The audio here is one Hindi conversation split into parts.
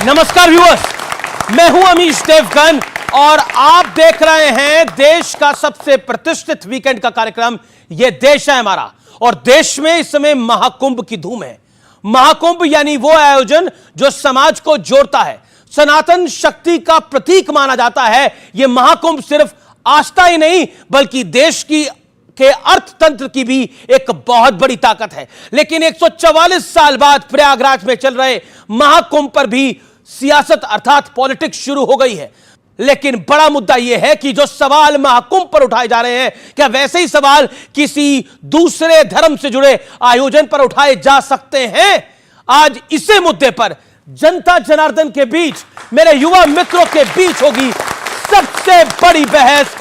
नमस्कार व्यूअर्स, मैं हूं अमीश देवगन और आप देख रहे हैं देश का सबसे प्रतिष्ठित वीकेंड का कार्यक्रम यह देश है हमारा। और देश में इस समय महाकुंभ की धूम है। महाकुंभ यानी वो आयोजन जो समाज को जोड़ता है, सनातन शक्ति का प्रतीक माना जाता है। यह महाकुंभ सिर्फ आस्था ही नहीं बल्कि देश की के अर्थतंत्र की भी एक बहुत बड़ी ताकत है। लेकिन 144 साल बाद प्रयागराज में चल रहे महाकुंभ पर भी सियासत अर्थात पॉलिटिक्स शुरू हो गई है। लेकिन बड़ा मुद्दा यह है कि जो सवाल महाकुंभ पर उठाए जा रहे हैं, क्या वैसे ही सवाल किसी दूसरे धर्म से जुड़े आयोजन पर उठाए जा सकते हैं? आज इसी मुद्दे पर जनता जनार्दन के बीच, मेरे युवा मित्रों के बीच होगी सबसे बड़ी बहस।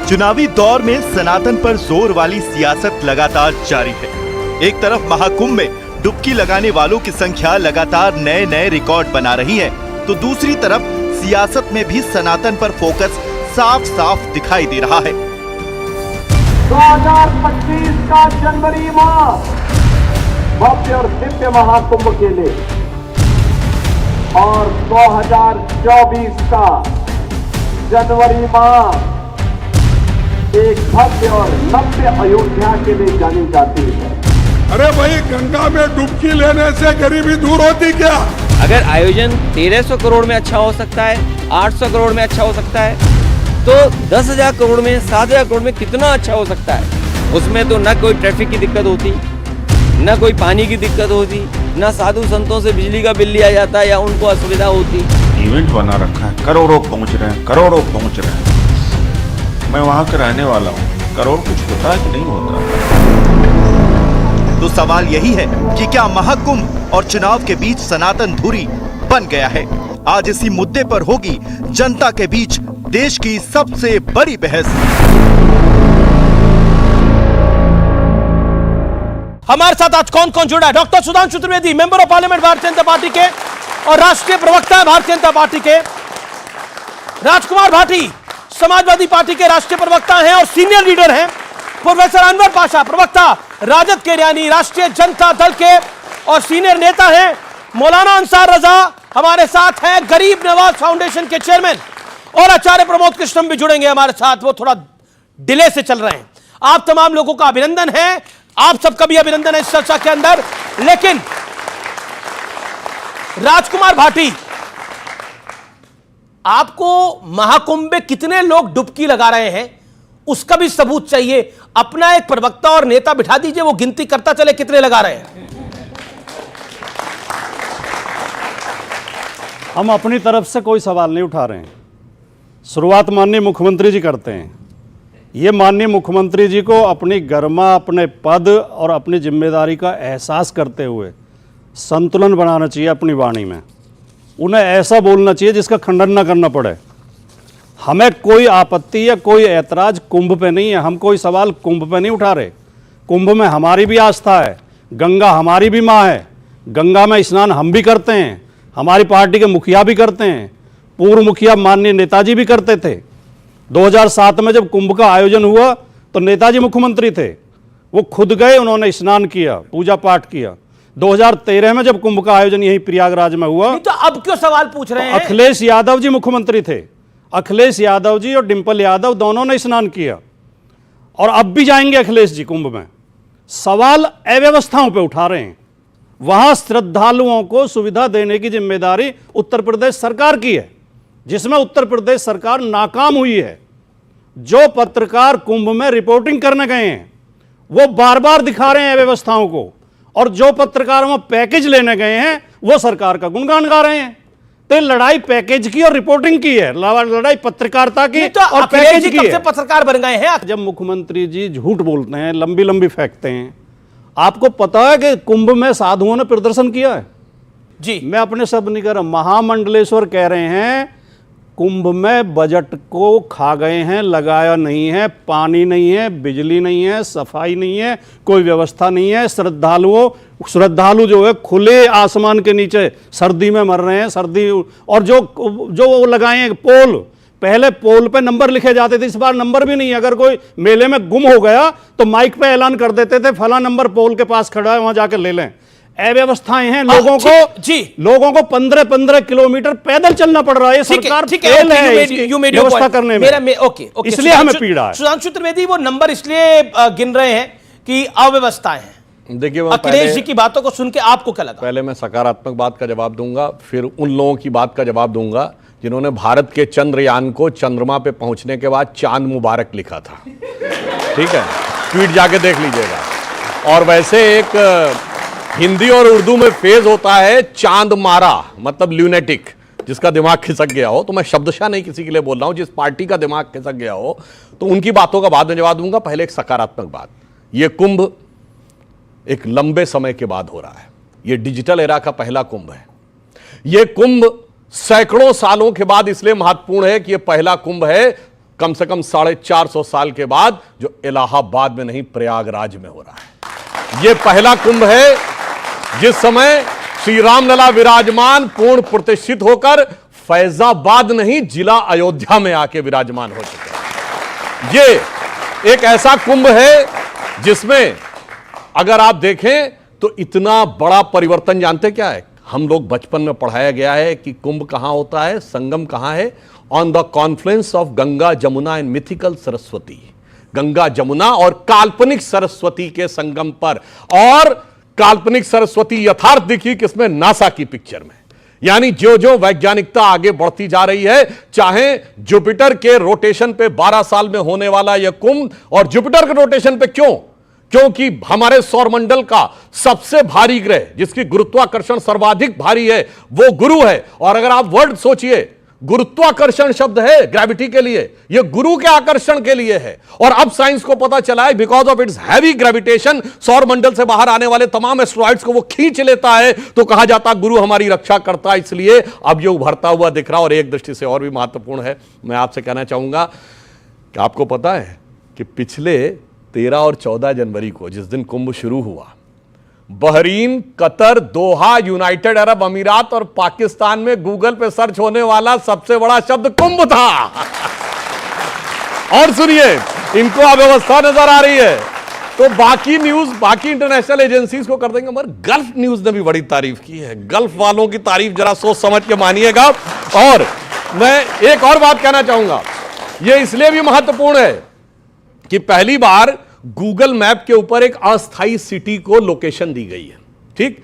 चुनावी दौर में सनातन पर जोर वाली सियासत लगातार जारी है। एक तरफ महाकुंभ में डुबकी लगाने वालों की संख्या लगातार नए नए रिकॉर्ड बना रही है, तो दूसरी तरफ सियासत में भी सनातन पर फोकस साफ साफ दिखाई दे रहा है। 2025 का जनवरी माह भव्य और दिव्य महाकुंभ के लिए और 2024 का जनवरी माह एक भव्य और नव्य अयोध्या के लिए जानी जाती है। अरे भाई, गंगा में डुबकी लेने से गरीबी दूर होती क्या? अगर आयोजन 1300 करोड़ में अच्छा हो सकता है, 800 करोड़ में अच्छा हो सकता है, तो 10,000 करोड़ में, 7,000 करोड़ में कितना अच्छा हो सकता है। उसमें तो न कोई ट्रैफिक की दिक्कत होती, न कोई पानी की दिक्कत होती, न साधु संतों से बिजली का बिल लिया जाता या उनको असुविधा होती। इवेंट बना रखा है, करोड़ों पहुंच रहे हैं, करोड़ों पहुंच रहे हैं। मैं वहां का रहने वाला हूँ, करोड़ कुछ होता है कि नहीं होता? तो सवाल यही है कि क्या महाकुंभ और चुनाव के बीच सनातन धुरी बन गया है? आज इसी मुद्दे पर होगी जनता के बीच देश की सबसे बड़ी बहस। हमारे साथ आज कौन कौन जुड़ा है? Doctor Sudhanshu Trivedi, member of parliament Bharatiya Janata party के और राष्ट्रीय प्रवक्ता है भारतीय जनता पार्टी के। राजकुमार भाटी, समाजवादी पार्टी के राष्ट्रीय प्रवक्ता हैं और सीनियर लीडर हैं। प्रोफेसर अनवर पाशा, प्रवक्ता राजद के यानी राष्ट्रीय जनता दल के और सीनियर नेता हैं। मौलाना अंसार रजा हमारे साथ हैं, गरीब नवाज फाउंडेशन के चेयरमैन। और आचार्य प्रमोद कृष्णम भी जुड़ेंगे हमारे साथ, वो थोड़ा डिले से चल रहे हैं। आप तमाम लोगों का अभिनंदन है, आप सबका भी अभिनंदन है इस चर्चा के अंदर। लेकिन राजकुमार भाटी, आपको महाकुंभ में कितने लोग डुबकी लगा रहे हैं उसका भी सबूत चाहिए। अपना एक प्रवक्ता और नेता बिठा दीजिए, वो गिनती करता चले कितने लगा रहे हैं। हम अपनी तरफ से कोई सवाल नहीं उठा रहे हैं। शुरुआत माननीय मुख्यमंत्री जी करते हैं। ये माननीय मुख्यमंत्री जी को अपनी गरिमा, अपने पद और अपनी जिम्मेदारी का एहसास करते हुए संतुलन बनाना चाहिए अपनी वाणी में। उन्हें ऐसा बोलना चाहिए जिसका खंडन ना करना पड़े। हमें कोई आपत्ति या कोई ऐतराज कुंभ पे नहीं है। हम कोई सवाल कुंभ पे नहीं उठा रहे। कुंभ में हमारी भी आस्था है, गंगा हमारी भी माँ है। गंगा में स्नान हम भी करते हैं, हमारी पार्टी के मुखिया भी करते हैं, पूर्व मुखिया माननीय नेताजी भी करते थे। 2007 में जब कुंभ का आयोजन हुआ तो नेताजी मुख्यमंत्री थे, वो खुद गए, उन्होंने स्नान किया, पूजा पाठ किया। 2013 में जब कुंभ का आयोजन यही प्रयागराज में हुआ, तो अब क्यों सवाल पूछ रहे हैं? अखिलेश यादव जी मुख्यमंत्री थे। अखिलेश यादव जी और डिंपल यादव दोनों ने स्नान किया और अब भी जाएंगे अखिलेश जी कुंभ में। सवाल अव्यवस्थाओं पे उठा रहे हैं। वहां श्रद्धालुओं को सुविधा देने की जिम्मेदारी उत्तर प्रदेश सरकार की है, जिसमें उत्तर प्रदेश सरकार नाकाम हुई है। जो पत्रकार कुंभ में रिपोर्टिंग करने गए हैं वो बार बार दिखा रहे हैं अव्यवस्थाओं को, और जो पत्रकार वहां पैकेज लेने गए हैं वो सरकार का गुणगान गा रहे हैं। तो लड़ाई पैकेज की और रिपोर्टिंग की है, लड़ाई पत्रकारिता की तो और पैकेज की है। पत्रकार बन गए हैं। जब मुख्यमंत्री जी झूठ बोलते हैं, लंबी लंबी फेंकते हैं, आपको पता है कि कुंभ में साधुओं ने प्रदर्शन किया है जी। मैं अपने शब्द नहीं कह रहा, महामंडलेश्वर कह रहे हैं कुंभ में बजट को खा गए हैं, लगाया नहीं है, पानी नहीं है, बिजली नहीं है, सफाई नहीं है, कोई व्यवस्था नहीं है। श्रद्धालुओं श्रद्धालु जो है खुले आसमान के नीचे सर्दी में मर रहे हैं। सर्दी और जो वो लगाए हैं पोल, पहले पोल पे नंबर लिखे जाते थे, इस बार नंबर भी नहीं है। अगर कोई मेले में गुम हो गया तो माइक पे ऐलान कर देते थे फला नंबर पोल के पास खड़ा है, वहां जाकर ले लें। अव्यवस्थाएं हैं, लोगों को 15-15 किलोमीटर पैदल चलना पड़ रहा है। सरकार फेल है व्यवस्था करने में, इसलिए हमें पीड़ा है। सुधांशु त्रिवेदी, वो नंबर इसलिए गिन रहे हैं कि अव्यवस्थाएं हैं। देखिए, अखिलेश जी की बातों को सुन के आपको क्या लगा? पहले मैं सकारात्मक बात का जवाब दूंगा, फिर उन लोगों की बात का जवाब दूंगा जिन्होंने भारत के चंद्रयान को चंद्रमा पे पहुंचने के बाद चांद मुबारक लिखा था। ठीक है, ट्वीट जाके देख लीजिएगा। और वैसे एक हिंदी और उर्दू में फेज होता है चांद मारा, मतलब ल्यूनेटिक, जिसका दिमाग खिसक गया हो। तो मैं शब्दशः नहीं किसी के लिए बोल रहा हूं, जिस पार्टी का दिमाग खिसक गया हो, तो उनकी बातों का बाद में जवाब दूंगा। पहले एक सकारात्मक बात, यह कुंभ एक लंबे समय के बाद हो रहा है। यह डिजिटल एरा का पहला कुंभ है। यह कुंभ सैकड़ों सालों के बाद इसलिए महत्वपूर्ण है कि यह पहला कुंभ है कम से कम 450 साल के बाद, जो इलाहाबाद में नहीं प्रयागराज में हो रहा है। यह पहला कुंभ है जिस समय श्री रामलला विराजमान पूर्ण प्रतिष्ठित होकर फैजाबाद नहीं जिला अयोध्या में आके विराजमान हो चुके हैं। यह एक ऐसा कुंभ है जिसमें अगर आप देखें तो इतना बड़ा परिवर्तन, जानते क्या है? हम लोग बचपन में पढ़ाया गया है कि कुंभ कहां होता है, संगम कहां है? On the Confluence of Ganga Jamuna and mythical Saraswati. Ganga Jamuna और काल्पनिक सरस्वती के संगम पर। और काल्पनिक सरस्वती यथार्थ दिखी किसमें? नासा की पिक्चर में। यानी जो जो वैज्ञानिकता आगे बढ़ती जा रही है, चाहे जुपिटर के रोटेशन पे 12 साल में होने वाला यह कुंभ, और जुपिटर के रोटेशन पे क्यों? क्योंकि हमारे सौरमंडल का सबसे भारी ग्रह, जिसकी गुरुत्वाकर्षण सर्वाधिक भारी है, वो गुरु है। और अगर आप वर्ड सोचिए, गुरुत्वाकर्षण शब्द है ग्रेविटी के लिए, यह गुरु के आकर्षण के लिए है। और अब साइंस को पता चला है because of its heavy gravitation, सौरमंडल से बाहर आने वाले तमाम एस्ट्रॉइड्स को वो खींच लेता है। तो कहा जाता गुरु हमारी रक्षा करता है, इसलिए अब ये उभरता हुआ दिख रहा। और एक दृष्टि से और भी महत्वपूर्ण है, मैं आपसे कहना चाहूंगा कि आपको पता है कि पिछले 13 और 14 जनवरी को, जिस दिन कुंभ शुरू हुआ, बहरीन, कतर, दोहा, यूनाइटेड अरब अमीरात और पाकिस्तान में गूगल पे सर्च होने वाला सबसे बड़ा शब्द कुंभ था। और सुनिए, इनको अव्यवस्था नजर आ रही है तो बाकी न्यूज, बाकी इंटरनेशनल एजेंसीज को कर देंगे, मगर गल्फ न्यूज ने भी बड़ी तारीफ की है। गल्फ वालों की तारीफ जरा सोच समझ के मानिएगा। और मैं एक और बात कहना चाहूंगा, यह इसलिए भी महत्वपूर्ण है कि पहली बार गूगल मैप के ऊपर एक अस्थाई सिटी को लोकेशन दी गई है। ठीक,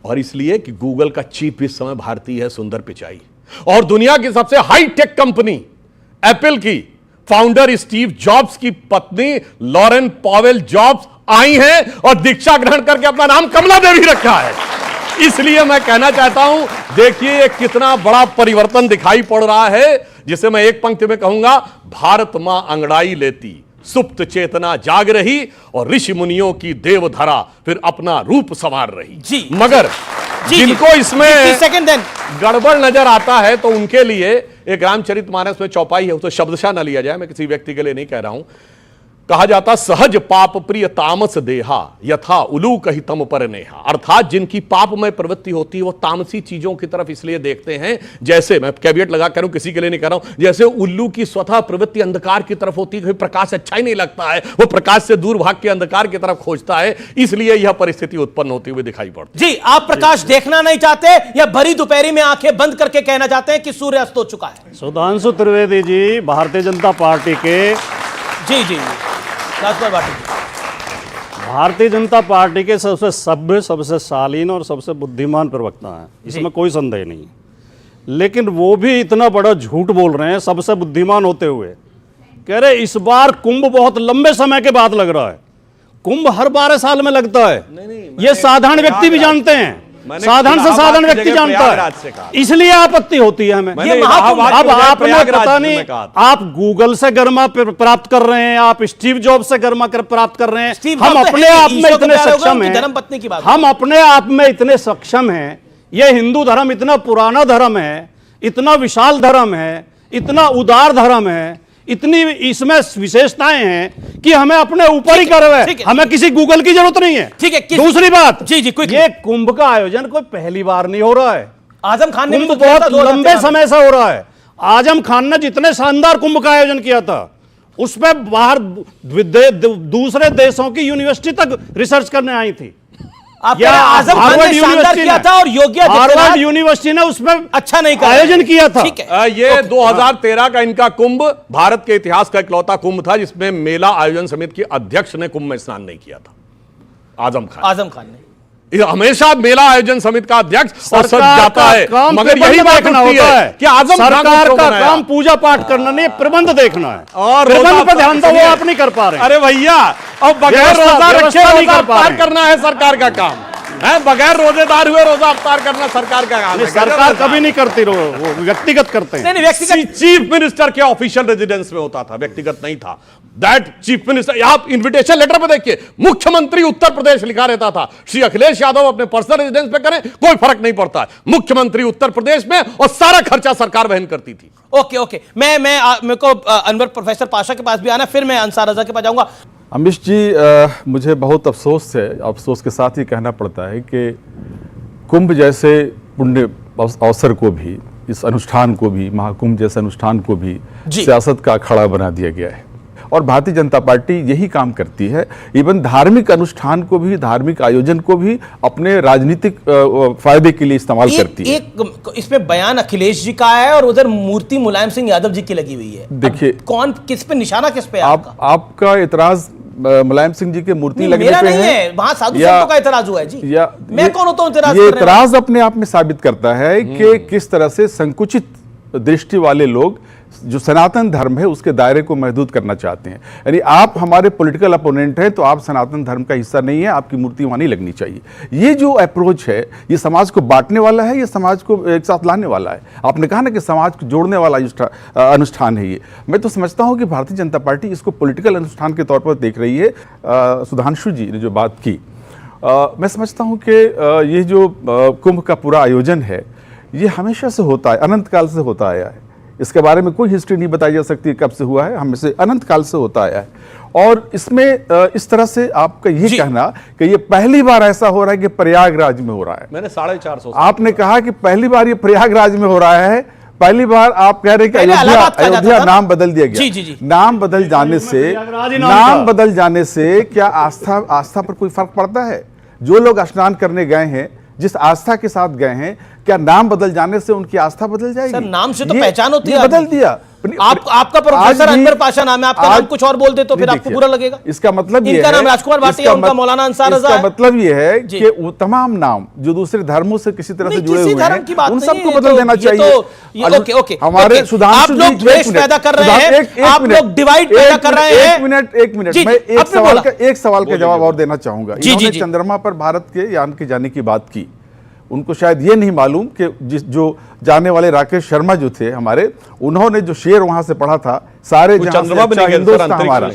और इसलिए कि गूगल का चीफ इस समय भारतीय है, सुंदर पिचाई। और दुनिया की सबसे हाई टेक कंपनी एप्पल की फाउंडर स्टीव जॉब्स की पत्नी लॉरेन पॉवेल जॉब्स आई हैं और दीक्षा ग्रहण करके अपना नाम कमला देवी रखा है। इसलिए मैं कहना चाहता हूं, देखिए कितना बड़ा परिवर्तन दिखाई पड़ रहा है, जिसे मैं एक पंक्ति में कहूंगा, भारत मां अंगड़ाई लेती, सुप्त चेतना जाग रही, और ऋषि मुनियों की देवधरा फिर अपना रूप संवार रही। जी, मगर जिनको इसमें गड़बड़ नजर आता है, तो उनके लिए एक रामचरितमानस में चौपाई है, उसे शब्दशः न लिया जाए, मैं किसी व्यक्ति के लिए नहीं कह रहा हूं। कहा जाता, सहज पाप प्रिय तामस देहा यथा उलूक ही तम पर नेहा। अर्थात जिनकी पापमय प्रवृत्ति होती है वो तामसी चीजों की तरफ इसलिए देखते हैं, जैसे मैं कैविएट लगा कर किसी के लिए नहीं कह रहा हूं, जैसे उल्लू की स्वतः प्रवृत्ति अंधकार की तरफ होती है, प्रकाश अच्छा ही नहीं लगता है, वो प्रकाश से दूर भाग के अंधकार की तरफ खोजता है। इसलिए यह परिस्थिति उत्पन्न होती हुई दिखाई पड़ती है। जी, आप प्रकाश देखना नहीं चाहते या भरी दोपहरी में आंखें बंद करके कहना चाहते हैं कि सूर्य अस्त हो चुका है? सुधांशु त्रिवेदी जी भारतीय जनता पार्टी के जी भारतीय जनता पार्टी के सबसे सभ्य, सबसे शालीन और सबसे बुद्धिमान प्रवक्ता हैं, इसमें कोई संदेह नहीं। लेकिन वो भी इतना बड़ा झूठ बोल रहे हैं सबसे बुद्धिमान होते हुए। कह रहे इस बार कुंभ बहुत लंबे समय के बाद लग रहा है। कुंभ हर 12 साल में लगता है। ये साधारण व्यक्ति भी जानते हैं, साधारण से साधारण व्यक्ति जानता है, इसलिए आपत्ति होती है हमें। अब आपने पता नहीं, आप गूगल से गर्मा प्राप्त कर रहे हैं, आप स्टीव जॉब से गर्मा प्राप्त कर रहे हैं। हम अपने आप में इतने सक्षम हैं, धर्मपत्नी की बात, हम अपने आप में इतने सक्षम हैं। यह हिंदू धर्म इतना पुराना धर्म है, इतना विशाल धर्म है, इतना उदार धर्म है, इतनी इसमें विशेषताएं हैं कि हमें अपने ऊपर ही ठीक है, गर्व ठीक है, है। हमें किसी गूगल की जरूरत नहीं है। ठीक है, दूसरी बात, जी जी, quickly। ये कुंभ का आयोजन कोई पहली बार नहीं हो रहा है। आजम खान ने भी कुंभ तो किया था बहुत 2013 लंबे में। समय से हो रहा है। आजम खान ने जितने शानदार कुंभ का आयोजन किया था, उस पे बाहर दूसरे देशों की यूनिवर्सिटी तक रिसर्च करने आई थी। आप कह रहे हैं आजम खान ने शानदार किया था और योगी हार्वर्ड आदित्यनाथ यूनिवर्सिटी ने उसमें अच्छा नहीं करा आयोजन किया था। ठीक है। ये 2013 का इनका कुंभ भारत के इतिहास का इकलौता कुंभ था जिसमें मेला आयोजन समिति के अध्यक्ष ने कुंभ में स्नान नहीं किया था। आजम खान ने ये हमेशा मेला आयोजन समिति का अध्यक्ष और सच सरकार जाता का है, काम मगर यही बात देखना होती होता है कि आजम खान को सरकार क्यों का बनाया? काम पूजा पाठ करना नहीं, प्रबंध देखना है। और प्रबंध पर ध्यान दो, वो सुनिए। आप नहीं कर पा रहे। अरे भैया, अब बगैर व्यवस्था- रोजा रखे व्यवस्था नहीं रोजा कर पा अफ्तार रहे। करना है सरकार का काम है, बगैर रोजेदार हुए रोजा अफ्तार करना सरकार का काम है। सरकार कभी नहीं करती, वो व्यक्तिगत करते हैं। नहीं व्यक्तिगत चीफ मिनिस्टर के ऑफिशियल रेजिडेंस में होता था, व्यक्तिगत नहीं था। दैट चीफ मिनिस्टर, आप इनविटेशन लेटर पे देखिए, मुख्यमंत्री उत्तर प्रदेश लिखा रहता था। श्री अखिलेश यादव अपने पर्सनल रेजिडेंस पे करें कोई फर्क नहीं पड़ता है, मुख्यमंत्री उत्तर प्रदेश में, और सारा खर्चा सरकार वहन करती थी। ओके ओके, मेरे को अनवर प्रोफेसर पाशा के पास भी आना, फिर मैं अंसार रजा के पास जाऊंगा। अमिश जी, मुझे बहुत अफसोस है, अफसोस के साथ ही कहना पड़ता है कि कुंभ जैसे पुण्य अवसर को भी, इस अनुष्ठान को भी, महाकुंभ जैसे अनुष्ठान को भी सियासत का अखाड़ा बना दिया गया है। और भारतीय जनता पार्टी यही काम करती है। इवन धार्मिक अनुष्ठान को भी, धार्मिक आयोजन को भी अपने राजनीतिक फायदे के लिए इस्तेमाल करती है। एक इसमें बयान अखिलेश जी का है और उधर मूर्ति मुलायम सिंह यादव जी की लगी हुई है। देखिए, कौन किस पे निशाना, किस पे आपका इतराज मुलायम सिंह जी के मूर्ति लगने मेरा पे नहीं है, वहां साधु संतों का इतराज हुआ है जी। या मैं कौन होता हूं इतराज ये करने वाला? इतराज अपने आप में साबित करता है कि किस तरह से संकुचित दृष्टि वाले लोग जो सनातन धर्म है उसके दायरे को महदूद करना चाहते हैं। यानी आप हमारे पॉलिटिकल अपोनेंट हैं तो आप सनातन धर्म का हिस्सा नहीं है, आपकी मूर्ति वहां नहीं लगनी चाहिए। ये जो अप्रोच है, ये समाज को बांटने वाला है, ये समाज को एक साथ लाने वाला है। आपने कहा ना कि समाज को जोड़ने वाला अनुष्ठान है ये। मैं तो समझता हूं कि भारतीय जनता पार्टी इसको पॉलिटिकल अनुष्ठान के तौर पर देख रही है। सुधांशु जी ने जो बात की, मैं समझता हूं कि ये जो कुंभ का पूरा आयोजन है, ये हमेशा से होता है, अनंत काल से होता आया है। इसके बारे में कोई हिस्ट्री नहीं बताई जा सकती कब से हुआ है, हमें अनंत काल से होता आया है। और इसमें इस तरह से आपका ये कहना कि ये पहली बार ऐसा हो रहा है कि प्रयागराज में हो रहा है, मैंने 450 आपने कहा कि पहली बार ये प्रयागराज में हो रहा है, पहली बार आप कह रहे हैं कि अयोध्या नाम बदल दिया गया। जी। नाम बदल जाने से क्या आस्था पर कोई फर्क पड़ता है? जो लोग स्नान करने गए हैं, जिस आस्था के साथ गए हैं, क्या नाम बदल जाने से उनकी आस्था बदल जाएगी? सर, नाम से तो पहचान होती है। बदल दिया। आपका प्रोफेसर अनवर पाशा नाम है, आपका नाम कुछ और बोल दे तो फिर आपको बुरा लगेगा। इसका मतलब ये है, इनका नाम राजकुमार भाटिया, उनका मौलाना अंसार रजा है। इसका मतलब ये है कि वो तमाम नाम जो दूसरे धर्मों से किसी तरह से जुड़े हुए हैं, उन सबको बदल देना चाहिए। ओके, हमारे सुधांशु आप लोग द्वेष पैदा कर रहे हैं, आप लोग डिवाइड पैदा कर रहे हैं। एक मिनट, मैं एक सवाल का जवाब और देना चाहूंगा। इन्होंने चंद्रमा पर भारत के यान के जाने की बात की। उनको शायद ये नहीं मालूम कि जो जाने वाले राकेश शर्मा जो थे हमारे, उन्होंने जो शेर वहां से पढ़ा था, सारे जहां से अच्छा हिंदुस्तान हमारा,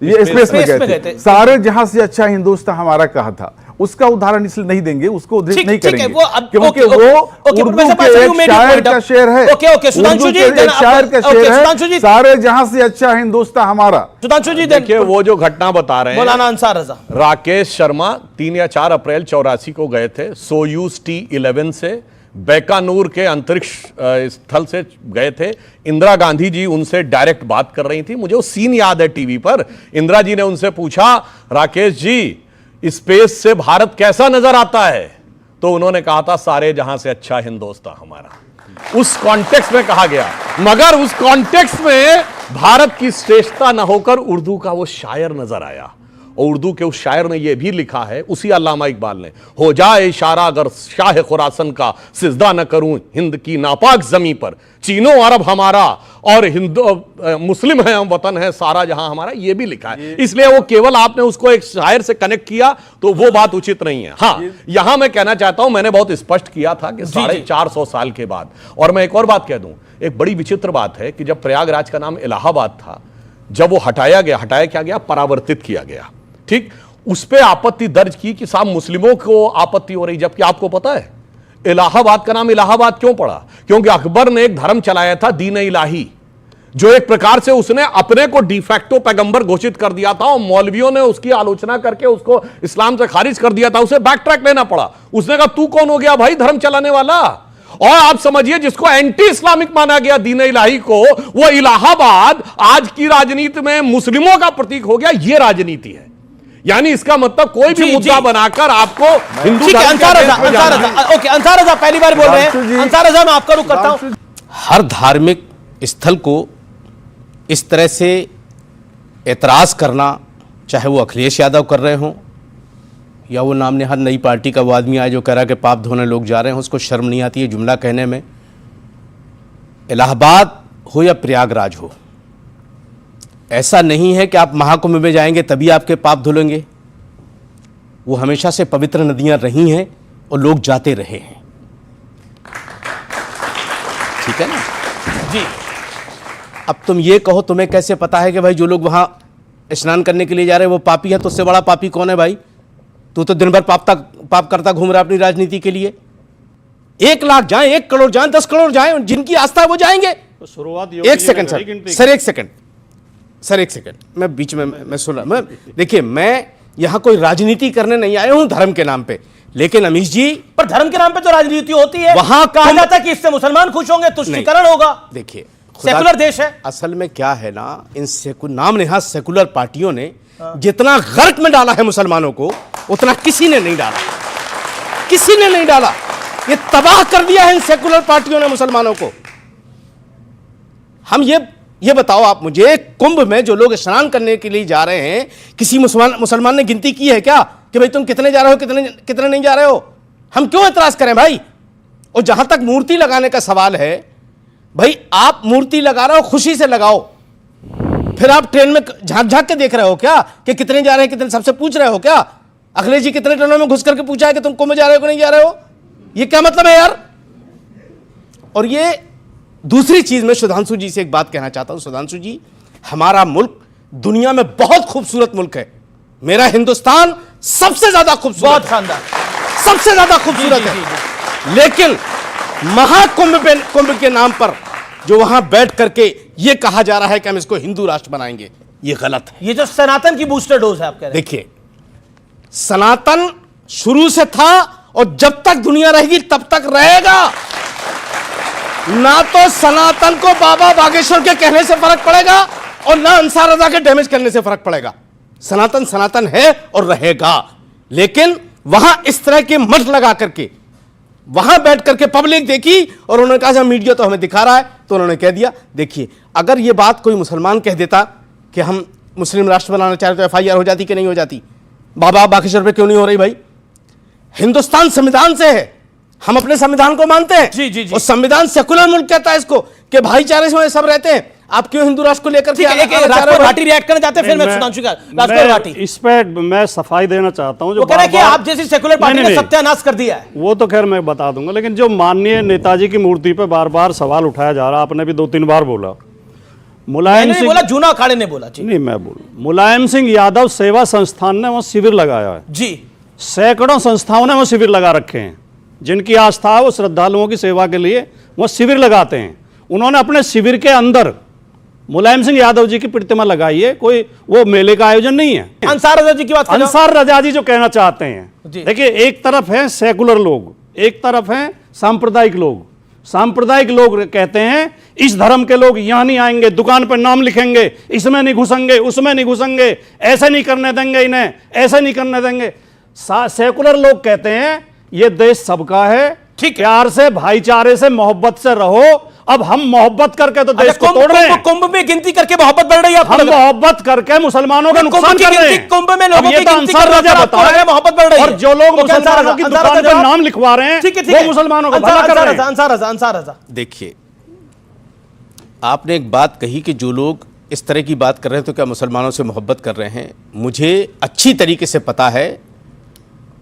ये स्पेस में गए थे, सारे जहां से अच्छा हिंदुस्तान हमारा कहा था, उसका उदाहरण इसलिए नहीं देंगे, उसको उद्धृत नहीं करेंगे क्योंकि वो उर्दू के एक शायर का शेर है। सुधांशु जी, एक शायर का शेर है, सारे जहां से अच्छा हिंदुस्तान हमारा। सुधांशु जी देखिए, वो जो घटना बता रहे हैं, मौलाना अंसार रजा, राकेश शर्मा 3 या 4 अप्रैल 84 को गए थे सोयूज T-11 से, बैकानूर के अंतरिक्ष स्थल से गए थे। इंदिरा गांधी जी उनसे डायरेक्ट बात कर रही थी। मुझे वो सीन याद है टीवी पर। इंदिरा जी ने उनसे पूछा, राकेश जी स्पेस से भारत कैसा नजर आता है? तो उन्होंने कहा था, सारे जहां से अच्छा हिंदुस्तान हमारा। उस कॉन्टेक्स्ट में कहा गया, मगर उस कॉन्टेक्स्ट में भारत की श्रेष्ठता न होकर उर्दू का वो शायर नजर आया। और उर्दू के उस शायर ने यह भी लिखा है, उसी अल्लामा इकबाल ने, हो जाए इशारा अगर शाह खुरासन का, सिजदा न करूं हिंद की नापाक जमी पर, चीनो अरब हमारा और हिंदू मुस्लिम है हम, वतन है सारा जहां हमारा, यह भी लिखा है। इसलिए वो केवल आपने उसको एक शायर से कनेक्ट किया तो वो बात उचित नहीं है। हाँ, यहां मैं कहना चाहता हूं, मैंने बहुत स्पष्ट किया था कि 450 साल के बाद। और मैं एक और बात कह दूं, एक बड़ी विचित्र बात है कि जब प्रयागराज का नाम इलाहाबाद था, जब वो हटाया क्या गया, परावर्तित किया गया, ठीक, उस पे आपत्ति दर्ज की कि साहब मुस्लिमों को आपत्ति हो रही, जबकि आपको पता है इलाहाबाद का नाम इलाहाबाद क्यों पड़ा? क्योंकि अकबर ने एक धर्म चलाया था, दीन इलाही, जो एक प्रकार से उसने अपने को डिफैक्टो पैगंबर घोषित कर दिया था और मौलवियों ने उसकी आलोचना करके उसको इस्लाम से खारिज कर दिया था, उसे बैक ट्रैक लेना पड़ा। उसने कहा तू कौन हो गया भाई धर्म चलाने वाला? और आप समझिए जिसको एंटी इस्लामिक माना गया दीन इलाही को, वो इलाहाबाद आज की राजनीति में मुस्लिमों का प्रतीक हो गया। ये राजनीति है। यानी इसका मतलब कोई भी मुद्दा बनाकर आपको हिंदू अंसार रजा पहली बार बोल रहे हैं। अंसार रजा मैं आपका रुख करता हूं। हर धार्मिक स्थल को इस तरह से एतराज करना, चाहे वो अखिलेश यादव कर रहे हों या वो नाम नेहाद नई पार्टी का वो आदमी आया जो कह रहा है कि पाप धोने लोग जा रहे हैं, उसको शर्म नहीं आती है जुमला कहने में। इलाहाबाद हो या प्रयागराज हो, ऐसा नहीं है कि आप महाकुंभ में जाएंगे तभी आपके पाप धुलेंगे। वो हमेशा से पवित्र नदियां रही हैं और लोग जाते रहे हैं। ठीक है ना जी। अब तुम ये कहो, तुम्हें कैसे पता है कि भाई जो लोग वहां स्नान करने के लिए जा रहे हैं वो पापी है? तो उससे बड़ा पापी कौन है भाई? तू तो दिन भर पाप करता घूम रहा अपनी राजनीति के लिए। 1 लाख जाएं, 1 करोड़ जाएं, 10 करोड़ जाएं, जिनकी आस्था है वो जाएंगे। तो शुरुआत एक सेकंड सर, एक सेकंड मैं बीच में मैं सुना। मैं देखिए, मैं यहां कोई राजनीति करने नहीं आया हूं धर्म के नाम पे, लेकिन अमीश जी, पर धर्म के नाम पे तो राजनीति होती है। वहां कहा जाता है कि इससे मुसलमान खुश होंगे, तुष्टीकरण होगा। देखिए, सेकुलर देश है। असल में क्या है ना, इन नाम नेहाद सेकुलर पार्टियों ने जितना गर्क में डाला है मुसलमानों को, उतना किसी ने नहीं डाला। किसी ने नहीं डाला। ये तबाह कर दिया है इन सेकुलर पार्टियों ने मुसलमानों को। हम ये बताओ आप मुझे, कुंभ में जो लोग स्नान करने के लिए जा रहे हैं, किसी मुसलमान ने गिनती की है क्या कि भाई तुम कितने जा रहे हो, कितने नहीं जा रहे हो? हम क्यों एतराज करें भाई? और जहां तक मूर्ति लगाने का सवाल है, भाई आप मूर्ति लगा रहे हो, खुशी से लगाओ। फिर आप ट्रेन में झांक के देख रहे हो क्या कि कितने जा रहे हैं, कितने? सबसे पूछ रहे हो क्या? अखिलेश जी कितने ट्रेनों में घुस करके पूछा है कि तुम कुंभ जा रहे हो कि नहीं जा रहे हो? ये क्या मतलब है यार? और ये दूसरी चीज, मैं सुधांशु जी से एक बात कहना चाहता हूं। सुधांशु जी, हमारा मुल्क दुनिया में बहुत खूबसूरत मुल्क है। मेरा हिंदुस्तान सबसे ज्यादा खूबसूरत, बहुत शानदार, सबसे ज्यादा खूबसूरत है। लेकिन महाकुंभ के नाम पर जो वहां बैठ करके ये कहा जा रहा है कि हम इसको हिंदू राष्ट्र बनाएंगे, ये गलत है। ये जो सनातन की बूस्टर डोज है आप कह रहे हैं। देखिए, सनातन शुरू से था और जब तक दुनिया रहेगी तब तक रहेगा। ना तो सनातन को बाबा बागेश्वर के कहने से फर्क पड़ेगा और ना अंसार रजा के डैमेज करने से फर्क पड़ेगा। सनातन सनातन है और रहेगा। लेकिन वहां इस तरह के मठ लगा करके वहां बैठ करके पब्लिक देखी और उन्होंने कहा मीडिया तो हमें दिखा रहा है, तो उन्होंने कह दिया। देखिए, अगर यह बात कोई मुसलमान कह देता कि हम मुस्लिम राष्ट्र बनाना चाह रहे तो FIR हो जाती कि नहीं हो जाती? बाबा बागेश्वर पे क्यों नहीं हो रही भाई? हिंदुस्तान संविधान से है, हम अपने संविधान को मानते हैं। जी जी जी। और संविधान सेकुलर मुल्क कहता है इसको कि भाईचारे से सब रहते हैं। आप क्यों हिंदू राष्ट्र को लेकर भाटी रिएक्ट करना चाहते हैं? फिर मैं सुधांशु का इस पे मैं सफाई देना चाहता हूं। जो कह रहा है कि आप जैसी सेकुलर पार्टी ने सत्यानाश कर दिया है, वो तो खैर मैं बता दूंगा। लेकिन जो माननीय नेताजी की मूर्ति पे बार बार सवाल उठाया जा रहा, आपने भी 2-3 बार बोला। मुलायम सिंह बोला, जूना अखाड़े ने बोला। नहीं, मैं बोलूं, मुलायम सिंह यादव सेवा संस्थान ने वहां शिविर लगाया है जी। सैकड़ों संस्थाओं ने वहां शिविर लगा रखे हैं। जिनकी आस्था है वो श्रद्धालुओं की सेवा के लिए वो शिविर लगाते हैं। उन्होंने अपने शिविर के अंदर मुलायम सिंह यादव जी की प्रतिमा लगाई है। कोई वो मेले का आयोजन नहीं है। अंसार रजा जी की बात, अंसार रजा जी जो कहना चाहते हैं, देखिए, एक तरफ है सेकुलर लोग, एक तरफ है सांप्रदायिक लोग। सांप्रदायिक लोग कहते हैं इस धर्म के लोग यहां नहीं आएंगे, दुकान पर नाम लिखेंगे, इसमें नहीं घुसेंगे, उसमें नहीं घुसेंगे, ऐसा नहीं करने देंगे, इन्हें ऐसा नहीं करने देंगे। सेकुलर लोग कहते हैं ये देश सबका है, ठीक, प्यार से, भाईचारे से, मोहब्बत से रहो। अब हम मोहब्बत करके तो देश को तोड़ रहे हैं। कुंभ में गिनती करके मोहब्बत बढ़ रही है। हम मोहब्बत करके मुसलमानों का नुकसान कर रहे हैं। कुंभ में लोगों की गिनती कर रहे हैं, मोहब्बत बढ़ रही है। और जो लोग मुसलमानों की दुकान पर नाम लिखवा रहे हैं वो मुसलमानों का भला कर रहे हैं। अंसार रजा, देखिए, आपने एक बात कही कि जो लोग इस तरह की बात कर रहे हैं तो क्या मुसलमानों से मोहब्बत कर रहे हैं? मुझे अच्छी तरीके से पता है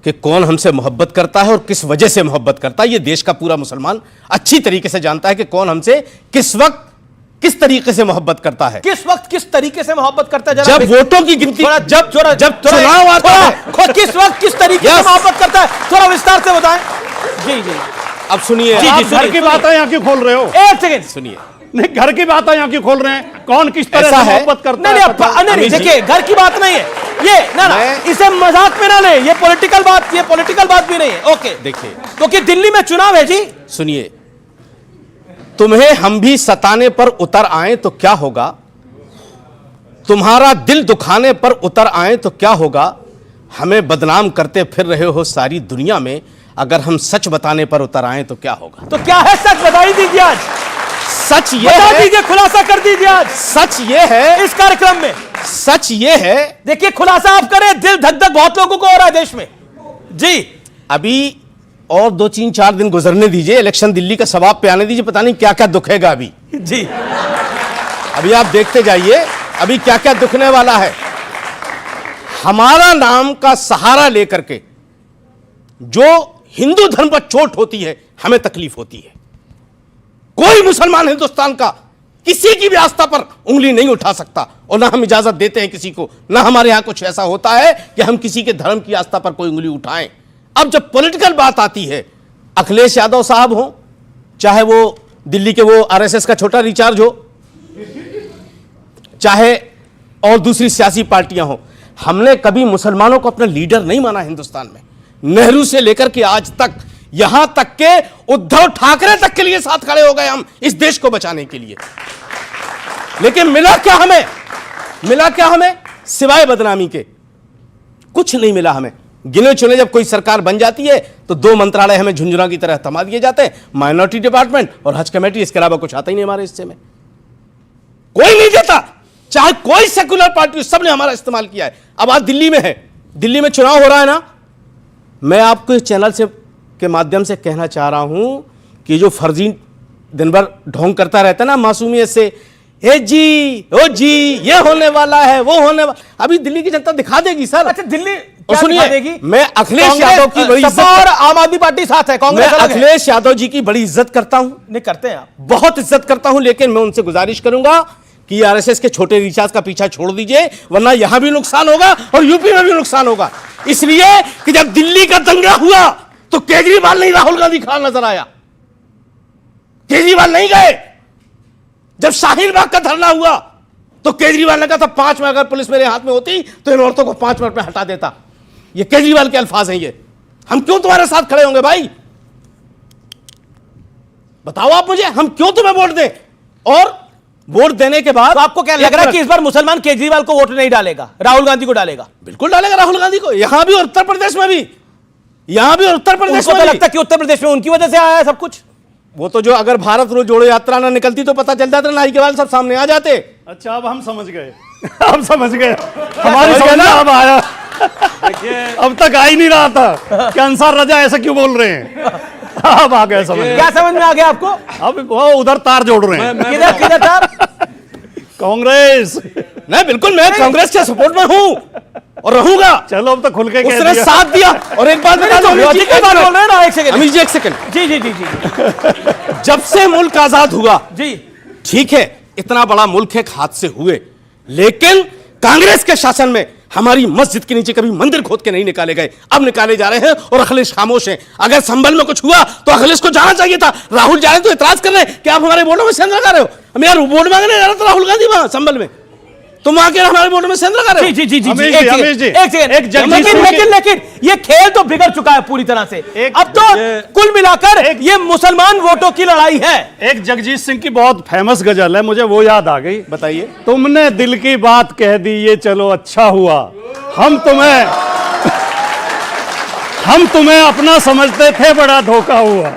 कि कौन हमसे मोहब्बत करता है और किस वजह से मोहब्बत करता है। ये देश का पूरा मुसलमान अच्छी तरीके से जानता है कि कौन हमसे किस वक्त किस तरीके से मोहब्बत करता है, किस वक्त किस तरीके से मोहब्बत करता है। जब वोटों की गिनती, जब चुनाव आता है, किस वक्त किस तरीके से मोहब्बत करता है, थोड़ा विस्तार से बताएं। जी जी, अब सुनिए। घर की बात है, यहाँ क्यों खोल रहे हो? एक सेकंड सुनिए। नहीं, घर की बात यहाँ क्यों खोल रहे हैं? कौन किस तरह ऐसा से है? मोहब्बत करता नहीं, है? नहीं, नहीं, देखिए, घर की बात नहीं है ये, ना ना, इसे मजाक में ना ले, ये पॉलिटिकल बात भी नहीं है। ओके, देखिए, क्योंकि दिल्ली में चुनाव है जी। सुनिए, तुम्हें हम भी सताने पर उतर आए तो क्या होगा, तुम्हारा दिल दुखाने पर उतर आए तो क्या होगा, हमें बदनाम करते फिर रहे हो सारी दुनिया में, अगर हम सच बताने पर उतर आए तो क्या होगा। तो क्या है सच, बता ही दीजिए आज। सच ये बता है, दीजिए, खुलासा कर दीजिए आज सच ये है, इस कार्यक्रम में। सच ये है, देखिए, खुलासा आप करें, दिल धक धक बहुत लोगों को हो रहा है देश में जी। अभी और 2-3-4 दिन गुजरने दीजिए, इलेक्शन दिल्ली का सवाब पे आने दीजिए, पता नहीं क्या क्या दुखेगा अभी जी। अभी आप देखते जाइए अभी क्या क्या दुखने वाला है। हमारा नाम का सहारा लेकर के जो हिंदू धर्म पर चोट होती है, हमें तकलीफ होती है। कोई मुसलमान हिंदुस्तान का किसी की भी आस्था पर उंगली नहीं उठा सकता, और ना हम इजाजत देते हैं किसी को, ना हमारे यहां कुछ ऐसा होता है कि हम किसी के धर्म की आस्था पर कोई उंगली उठाएं। अब जब पॉलिटिकल बात आती है, अखिलेश यादव साहब हो, चाहे वो दिल्ली के वो आरएसएस का छोटा रिचार्ज हो, चाहे और दूसरी सियासी पार्टियां हो, हमने कभी मुसलमानों को अपना लीडर नहीं माना हिंदुस्तान में। नेहरू से लेकर के आज तक, यहां तक के उद्धव ठाकरे तक के लिए साथ खड़े हो गए हम इस देश को बचाने के लिए। लेकिन मिला क्या हमें सिवाय बदनामी के? कुछ नहीं मिला हमें। गिने चुने जब कोई सरकार बन जाती है तो 2 मंत्रालय हमें झुंझुना की तरह थमा दिए जाते हैं, माइनॉरिटी डिपार्टमेंट और हज कमेटी, इसके अलावा कुछ आता ही नहीं हमारे हिस्से में। कोई नहीं देता, चाहे कोई सेकुलर पार्टी, सबने हमारा इस्तेमाल किया है। अब आज दिल्ली में है, दिल्ली में चुनाव हो रहा है ना, मैं आपको इस चैनल से के माध्यम से कहना चाह रहा हूं कि जो फर्जी दिन भर ढोंग करता रहता है ना मासूमियत से, ए जी, ओ जी, ये होने वाला है, वो होने वाला, अभी दिल्ली की जनता दिखा देगी सर। अच्छा, दिल्ली और सुनिए, मैं अखिलेश यादव की बड़ी इज्जत, और आम आदमी पार्टी साथ है, कांग्रेस मैं अखिलेश यादव जी की बड़ी इज्जत करता हूं। नहीं करते हैं आप? बहुत इज्जत करता हूं, लेकिन मैं उनसे गुजारिश करूंगा कि आरएसएस के छोटे रिचार्ज का पीछा छोड़ दीजिए, वरना यहां भी नुकसान होगा और यूपी में भी नुकसान होगा। इसलिए कि जब दिल्ली का दंगा हुआ तो केजरीवाल नहीं राहुल गांधी खड़ा नजर आया, केजरीवाल नहीं गए। जब शाहीन बाग का धरना हुआ तो केजरीवाल ने कहा था 5 मिनट अगर पुलिस मेरे हाथ में होती तो इन औरतों को 5 मिनट में हटा देता। ये केजरीवाल के अल्फाज हैं। ये हम क्यों तुम्हारे साथ खड़े होंगे भाई? बताओ आप मुझे, हम क्यों तुम्हें वोट दें? और वोट देने के बाद तो आपको क्या लग रहा है कि इस बार मुसलमान केजरीवाल को वोट नहीं डालेगा, राहुल गांधी को डालेगा? बिल्कुल डालेगा राहुल गांधी को, यहां भी और उत्तर प्रदेश में भी। यहां भी और उत्तर प्रदेश में तो लगता है कि उत्तर प्रदेश में उनकी वजह से आया है सब कुछ। वो तो जो अगर भारत रोज जोड़ो यात्रा ना निकलती तो पता चल जाता, नाई के वाल सब सामने आ जाते। अच्छा, अब हम समझ गए, अब समझ गए, हमारी समझ में अब आया। अब तक आ ही नहीं रहा था कि अंसार रजा ऐसा क्यों बोल रहे हैं, अब आ गया समझ। क्या समझ में आ गया आपको? अब वो उधर तार जोड़ रहे हैं। किधर तार? कांग्रेस। नहीं, बिल्कुल मैं कांग्रेस के सपोर्ट में हूं और रहूंगा। चलो, अब तो खुल के उसने साथ दिया। और एक बात बता दो, अमित जी एक सेकंड, जी जी जी जी, जब से मुल्क आजाद हुआ जी, ठीक है, इतना बड़ा मुल्क एक हाथ से हुए, लेकिन कांग्रेस के शासन में हमारी मस्जिद के नीचे कभी मंदिर खोद के नहीं निकाले गए, अब निकाले जा रहे हैं। और अखिलेश खामोश हैं। अगर संभल में कुछ हुआ तो अखिलेश को जाना चाहिए था। राहुल जा रहे तो इतराज कर रहे हैं कि आप हमारे वोटों में सेंध लगा रहे हो। हम यार वोट मांगने जा रहे थे राहुल गांधी वहां संभल में, तुम आके हमारे वोट में सेंध लगा रहे हो। जी जी जी, लेकिन ये खेल तो बिगड़ चुका है पूरी तरह से। अब तो कुल मिलाकर ये मुसलमान वोटों की लड़ाई है। एक जगजीत सिंह की बहुत फेमस गजल है, मुझे वो याद आ गई। बताइए। तुमने दिल की बात कह दी, ये चलो अच्छा हुआ, हम तुम्हें अपना समझते थे, बड़ा धोखा हुआ।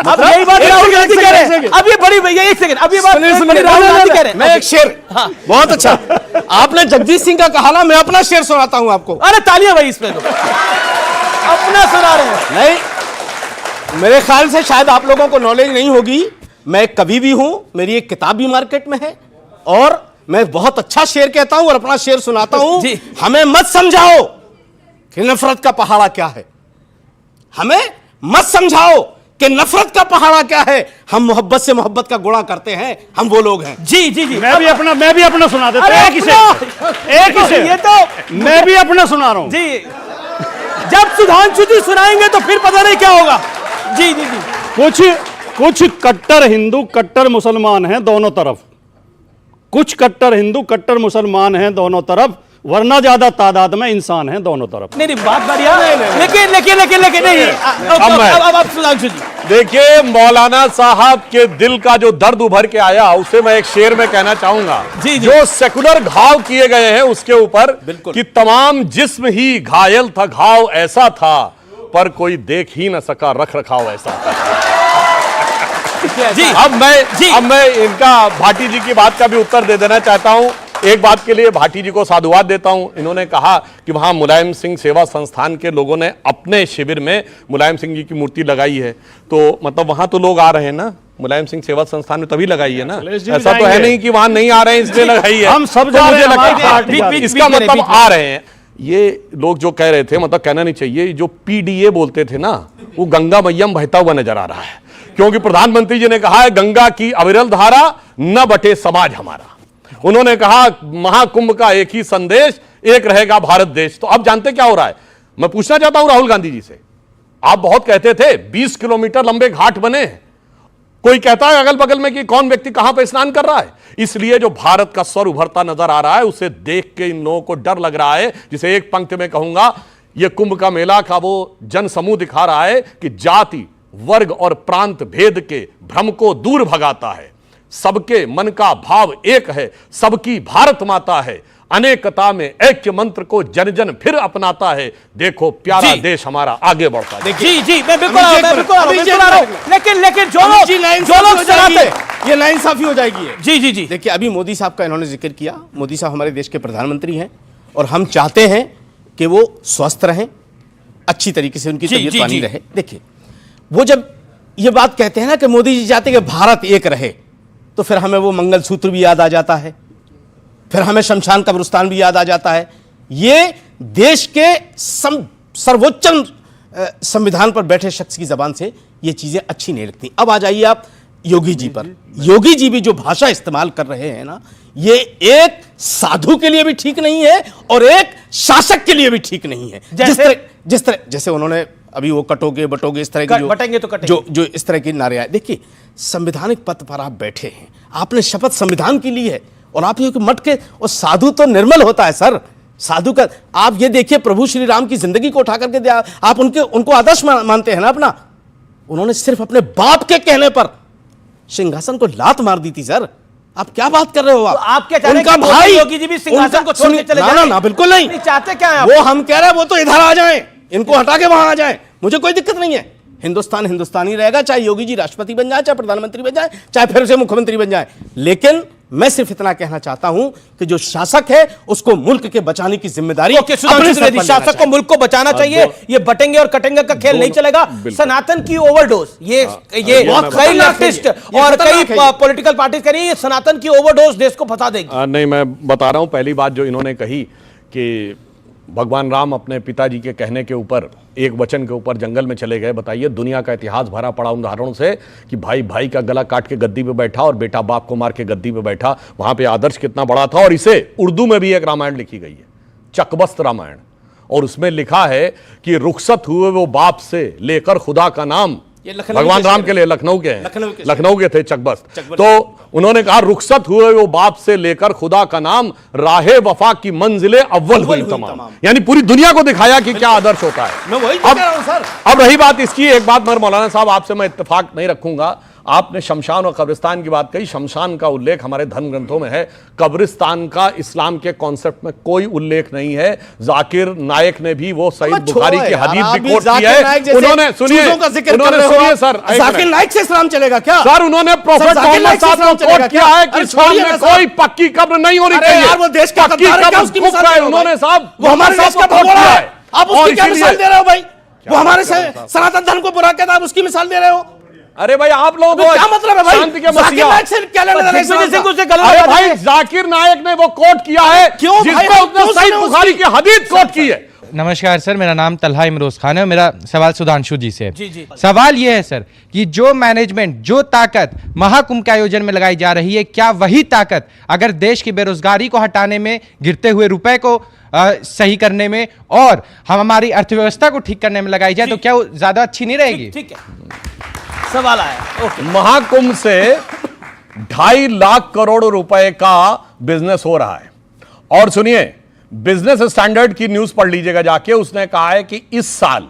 अब यही बात राहुल गांधी कह रहे हैं। अब ये बड़ी भैया, एक सेकंड, अब ये बात राहुल गांधी कह रहे हैं। मैं एक शेर, बहुत अच्छा, आपने जगजीत सिंह का कहा ना, मैं अपना शेर सुनाता हूं आपको। अरे तालियां भाई इसमें तो अपना सुना रहे हैं। नहीं, मेरे ख्याल से शायद आप लोगों को नॉलेज नहीं होगी, मैं एक कवि भी हूं, मेरी एक किताब भी मार्केट में है, और मैं बहुत अच्छा शेर कहता हूं और अपना शेर सुनाता हूं। हमें मत समझाओ कि नफरत का पहाड़ा क्या है, हमें मत समझाओ कि नफरत का पहाड़ा क्या है। हम मोहब्बत से मोहब्बत का गुणा करते हैं, हम वो लोग हैं। जी जी जी, मैं भी अपना सुना देता हूं। एक ही शेर, ये तो मैं भी अपना सुना रहा हूं जी। जब सुधांशु जी सुनाएंगे तो फिर पता नहीं क्या होगा। जी जी जी, कुछ कट्टर हिंदू कट्टर मुसलमान हैं दोनों तरफ, कुछ कट्टर हिंदू कट्टर मुसलमान हैं दोनों तरफ, वरना ज्यादा तादाद में इंसान हैं दोनों तरफ। नहीं बात बढ़िया, लेकिन नहीं। अब सुधांशु जी देखिए, मौलाना साहब के दिल का जो दर्द उभर के आया उसे मैं एक शेर में कहना चाहूंगा। जी। जो सेकुलर घाव किए गए हैं उसके ऊपर कि तमाम जिस्म ही घायल था, घाव ऐसा था पर कोई देख ही न सका, रख रखाव ऐसा था। जी। अब मैं इनका भाटी जी की बात का भी उत्तर दे देना चाहता हूं। एक बात के लिए भाटी जी को साधुवाद देता हूं। इन्होंने कहा कि वहां मुलायम सिंह सेवा संस्थान के लोगों ने अपने शिविर में मुलायम सिंह जी की मूर्ति लगाई है, तो मतलब वहां तो लोग आ रहे हैं ना, मुलायम सिंह सेवा संस्थान में तभी लगाई है ना, ऐसा तो है नहीं कि वहां नहीं आ रहे हैं इसलिए लगाई है। हम सब जा रहे हैं, इसका मतलब आ रहे हैं। ये लोग जो कह रहे थे, मतलब कहना नहीं चाहिए, जो पीडीए बोलते थे ना, वो गंगा मैयम बहता हुआ नजर आ रहा है, क्योंकि प्रधानमंत्री जी ने कहा है गंगा की अविरल धारा न बटे समाज हमारा। उन्होंने कहा महाकुंभ का एक ही संदेश, एक रहेगा भारत देश। तो अब जानते क्या हो रहा है? मैं पूछना चाहता हूं राहुल गांधी जी से, आप बहुत कहते थे 20 किलोमीटर लंबे घाट बने, कोई कहता है अगल बगल में कि कौन व्यक्ति कहां पर स्नान कर रहा है। इसलिए जो भारत का स्वर उभरता नजर आ रहा है उसे देख के इन लोगों को डर लग रहा है, जिसे एक पंक्ति में कहूंगा, यह कुंभ का मेला का वो जन समूह दिखा रहा है कि जाति वर्ग और प्रांत भेद के भ्रम को दूर भगाता है, सबके मन का भाव एक है, सबकी भारत माता है, अनेकता में ऐक्य मंत्र को जन जन फिर अपनाता है, देखो प्यारा देश हमारा आगे बढ़ता है। जी मैं बिल्कुल आ रहा हूं, लेकिन जो लोग चलाते, ये नाइंसाफी हो जाएगी। जी देखिए, अभी मोदी साहब का इन्होंने जिक्र किया। मोदी साहब हमारे देश के प्रधानमंत्री हैं और हम चाहते हैं कि वो स्वस्थ रहें, अच्छी तरीके से उनकी तबीयत बनी रहे। देखिए, वो जब ये बात कहते हैं ना कि मोदी जी चाहते हैं कि भारत एक रहे, तो फिर हमें वो मंगलसूत्र भी याद आ जाता है, फिर हमें शमशान कब्रिस्तान भी याद आ जाता है। ये देश के सर्वोच्च संविधान पर बैठे शख्स की जबान से ये चीजें अच्छी नहीं लगती। अब आ जाइए आप योगी जी पर। योगी जी भी जो भाषा इस्तेमाल कर रहे हैं ना, ये एक साधु के लिए भी ठीक नहीं है और एक शासक के लिए भी ठीक नहीं है। जिस तरह जैसे उन्होंने अभी वो कटोगे बटोगे इस तरह की बटेंगे तो कटेंगे, जो इस तरह की नारे आए। देखिए, संवैधानिक पद पर आप बैठे हैं, आपने शपथ संविधान की ली है और आप ये मट के, और साधु तो निर्मल होता है सर। साधु का आप ये देखिए, प्रभु श्री राम की जिंदगी को उठा करके आप उनको आदर्श मानते हैं ना अपना। उन्होंने सिर्फ अपने बाप के कहने पर सिंहासन को लात मार दी थी सर। आप क्या बात कर रहे हो? आप क्या चाह रहे हैं? उनका भाई योगी जी भी सिंहासन को छोड़ के चले जाएं? ना, बिल्कुल नहीं। चाहते क्या है? वो हम कह रहे हैं वो तो इधर आ जाएं, इनको हटा के वहां आ जाएं, मुझे कोई दिक्कत नहीं है। हिंदुस्तान हिंदुस्तानी रहेगा, चाहे योगी जी राष्ट्रपति बन जाए, चाहे प्रधानमंत्री बन जाए, चाहे फिर से मुख्यमंत्री बन जाए। लेकिन मैं सिर्फ इतना कहना चाहता हूं कि जो शासक है उसको मुल्क के बचाने की जिम्मेदारी शासक को मुल्क को बचाना चाहिए। ये बटेंगे और कटेंगे का खेल नहीं चलेगा। सनातन की ओवरडोज, ये कई लेफ्टिस्ट और कई पॉलिटिकल पार्टी कह रही है सनातन की ओवरडोज देश को फंसा देगी। नहीं, मैं बता रहा हूं, पहली बात जो इन्होंने कही कि भगवान राम अपने पिताजी के कहने के ऊपर, एक वचन के ऊपर जंगल में चले गए। बताइए, दुनिया का इतिहास भरा पड़ा उदाहरणों से कि भाई भाई का गला काट के गद्दी पे बैठा और बेटा बाप को मार के गद्दी पे बैठा। वहां पे आदर्श कितना बड़ा था। और इसे उर्दू में भी एक रामायण लिखी गई है, चकबस्त रामायण, और उसमें लिखा है कि रुखसत हुए वो बाप से लेकर खुदा का नाम, भगवान राम के लिए लखनऊ के थे चकबस्त। तो उन्होंने कहा रुखसत हुए वो बाप से लेकर खुदा का नाम, राहे वफा की मंजिले अव्वल हुई तमाम। यानी पूरी दुनिया को दिखाया कि क्या आदर्श होता है। मैं वही कह रहा हूं सर। अब रही बात इसकी, एक बात मगर मौलाना साहब आपसे मैं इत्तेफाक नहीं रखूंगा। आपने शमशान और कब्रिस्तान की बात कही। शमशान का उल्लेख हमारे धर्म ग्रंथों में है, कब्रिस्तान का इस्लाम के कॉन्सेप्ट में कोई उल्लेख नहीं है। जाकिर नायक ने भी वो सईद बुखारी की हदीस भी कोट किया है। उन्होंने सुनिए सर, जाकिर नायक से इस्लाम चलेगा क्या सर? उन्होंने प्रोफेट मोहम्मद साहब को कोट किया है कि इस्लाम में कोई पक्की कब्र नहीं होनी चाहिए। वो देश का पक्की कब्र उन्होंने साहब, वो हमारे देश का कोट किया है। आप उसकी क्या मिसाल दे रहे हो भाई? वो हमारे सनातन धर्म को बुरा कहता है, आप उसकी मिसाल दे रहे हो। अरे भाई, आप लोगों को क्या मतलब है भाई? शांति के जाकिर नायक से क्या लेना देना है? अरे भाई, जाकिर नायक ने वो कोट किया है जिसमें उसने सईद बुखारी की हदीस कोट की है। नमस्कार सर, मेरा नाम तलहा इमरोज खान है और मेरा सवाल सुधांशु जी से है। जी। सवाल यह है सर कि जो मैनेजमेंट, जो ताकत महाकुंभ के आयोजन में लगाई जा रही है, क्या वही ताकत अगर देश की बेरोजगारी को हटाने में, गिरते हुए रुपए को सही करने में और हमारी अर्थव्यवस्था को ठीक करने में लगाई जाए तो क्या वो ज्यादा अच्छी नहीं रहेगी? ठीक है। सवाल आया। ओके, महाकुंभ से 2.5 लाख करोड़ रुपए का बिजनेस हो रहा है। और सुनिए, बिजनेस स्टैंडर्ड की न्यूज पढ़ लीजिएगा जाके, उसने कहा है कि इस साल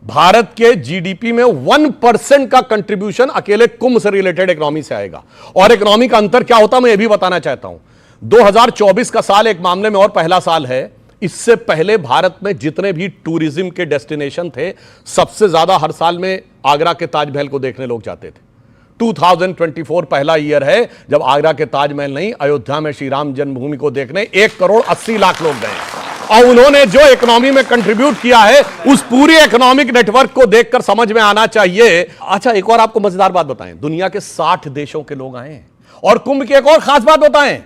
भारत के जीडीपी में 1% का कंट्रीब्यूशन अकेले कुंभ से रिलेटेड इकोनॉमी से आएगा। और इकोनॉमी का अंतर क्या होता है मैं ये भी बताना चाहता हूं। 2024 का साल एक मामले में और पहला साल है। इससे पहले भारत में जितने भी टूरिज्म के डेस्टिनेशन थे, सबसे ज्यादा हर साल में आगरा के ताजमहल को देखने लोग जाते थे। 2024 पहला ईयर है जब आगरा के ताजमहल नहीं, अयोध्या में श्री राम जन्मभूमि को देखने 1,80,00,000 लोग गए। और उन्होंने जो इकोनॉमी में कंट्रीब्यूट किया है, उस पूरी इकोनॉमिक नेटवर्क को देखकर समझ में आना चाहिए। अच्छा, एक और आपको मजेदार बात बताएं, दुनिया के 60 देशों के लोग आए हैं। और कुंभ की एक और खास बात बताएं,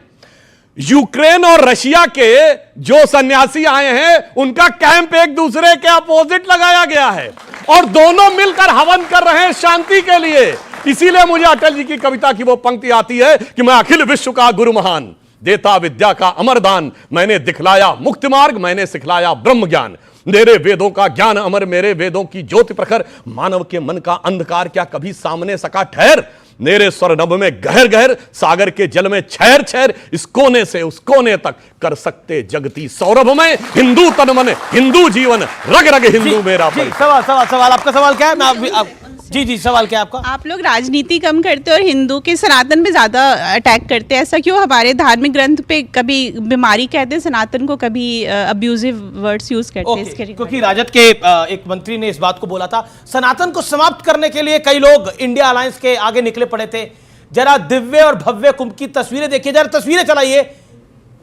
यूक्रेन और रशिया के जो सन्यासी आए हैं, उनका कैंप एक दूसरे के अपोजिट लगाया गया है और दोनों मिलकर हवन कर रहे हैं शांति के लिए। इसीलिए मुझे अटल जी की कविता की वो पंक्ति आती है कि मैं अखिल विश्व का गुरु महान, देता विद्या का अमरदान, मैंने दिखलाया मुक्ति मार्ग, मैंने सिखलाया ब्रह्म ज्ञान, मेरे वेदों का ज्ञान अमर, मेरे वेदों की ज्योति प्रखर, मानव के मन का अंधकार क्या कभी सामने सका ठहर, मेरे स्वर नभ में गहर गहर, सागर के जल में छैर छैर, इस कोने से उस कोने तक कर सकते जगती सौरभ में, हिंदू तन मन हिंदू जीवन, रग रग हिंदू मेरा। सवाल आपका सवाल क्या है? जी, सवाल क्या है आपका? आप लोग राजनीति कम करते और हिंदू के सनातन पे ज्यादा अटैक करते हैं, ऐसा क्यों? हमारे धार्मिक ग्रंथ पे कभी बीमारी कहते हैं सनातन को, कभी अब्यूजिव वर्ड्स यूज करते हैं इसके। क्योंकि राजद के एक मंत्री ने इस बात को बोला था, सनातन को समाप्त करने के लिए कई लोग इंडिया अलायंस के आगे निकले पड़े थे। जरा दिव्य और भव्य कुंभ की तस्वीरें देखिए, जरा तस्वीरें चलाइए।